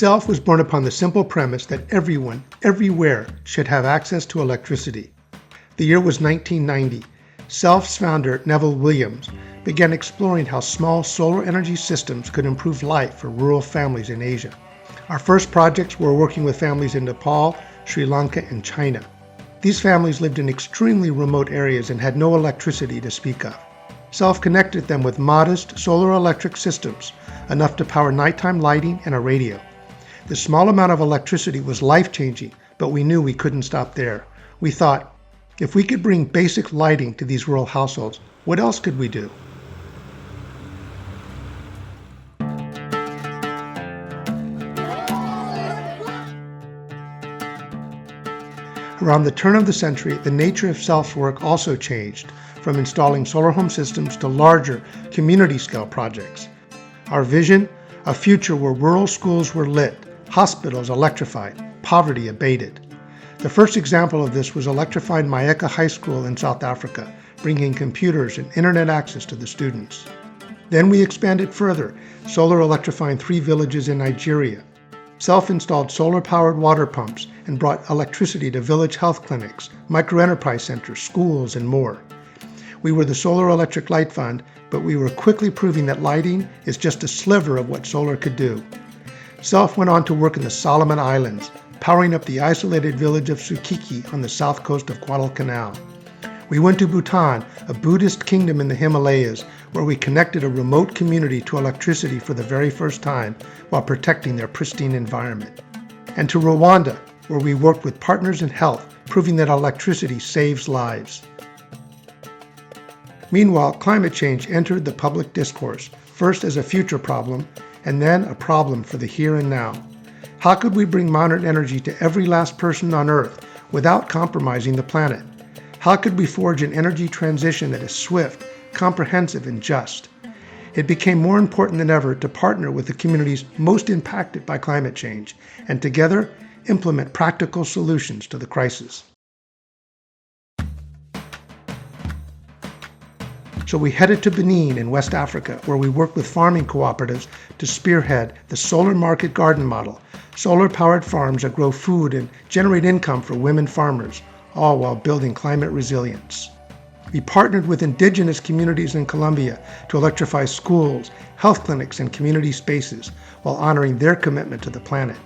Self was born upon the simple premise that everyone, everywhere, should have access to electricity. The year was 1990. Self's founder, Neville Williams, began exploring how small solar energy systems could improve life for rural families in Asia. Our first projects were working with families in Nepal, Sri Lanka, and China. These families lived in extremely remote areas and had no electricity to speak of. Self connected them with modest solar electric systems, enough to power nighttime lighting and a radio. The small amount of electricity was life-changing, but we knew we couldn't stop there. We thought, if we could bring basic lighting to these rural households, what else could we do? Around the turn of the century, the nature of Self's work also changed, from installing solar home systems to larger community-scale projects. Our vision? A future where rural schools were lit, hospitals electrified, poverty abated. The first example of this was electrifying Mayeka High School in South Africa, bringing computers and internet access to the students. Then we expanded further, solar electrifying 3 villages in Nigeria. Self-installed solar-powered water pumps and brought electricity to village health clinics, microenterprise centers, schools, and more. We were the Solar Electric Light Fund, but we were quickly proving that lighting is just a sliver of what solar could do. Self went on to work in the Solomon Islands, powering up the isolated village of Sukiki on the south coast of Guadalcanal. We went to Bhutan, a Buddhist kingdom in the Himalayas, where we connected a remote community to electricity for the very first time while protecting their pristine environment. And to Rwanda, where we worked with partners in health, proving that electricity saves lives. Meanwhile, climate change entered the public discourse, first as a future problem, and then a problem for the here and now. How could we bring modern energy to every last person on Earth without compromising the planet? How could we forge an energy transition that is swift, comprehensive, and just? It became more important than ever to partner with the communities most impacted by climate change, and together implement practical solutions to the crisis. So we headed to Benin in West Africa, where we worked with farming cooperatives to spearhead the solar market garden model, solar-powered farms that grow food and generate income for women farmers, all while building climate resilience. We partnered with indigenous communities in Colombia to electrify schools, health clinics, and community spaces while honoring their commitment to the planet.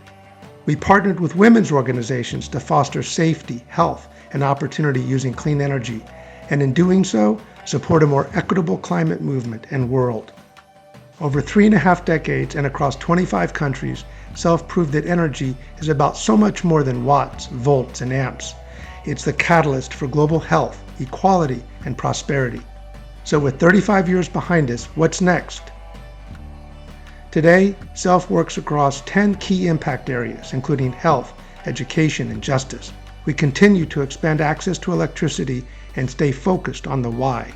We partnered with women's organizations to foster safety, health, and opportunity using clean energy, and in doing so, support a more equitable climate movement and world. Over 3.5 decades and across 25 countries, Self proved that energy is about so much more than watts, volts, and amps. It's the catalyst for global health, equality, and prosperity. So with 35 years behind us, what's next? Today, Self works across 10 key impact areas, including health, education, and justice. We continue to expand access to electricity and stay focused on the why.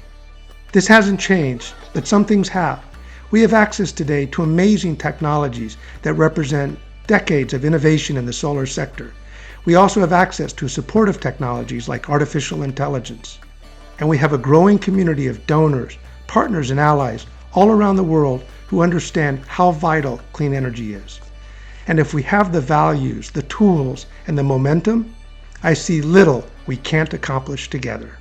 This hasn't changed, but some things have. We have access today to amazing technologies that represent decades of innovation in the solar sector. We also have access to supportive technologies like artificial intelligence. And we have a growing community of donors, partners, and allies all around the world who understand how vital clean energy is. And if we have the values, the tools, and the momentum, I see little we can't accomplish together.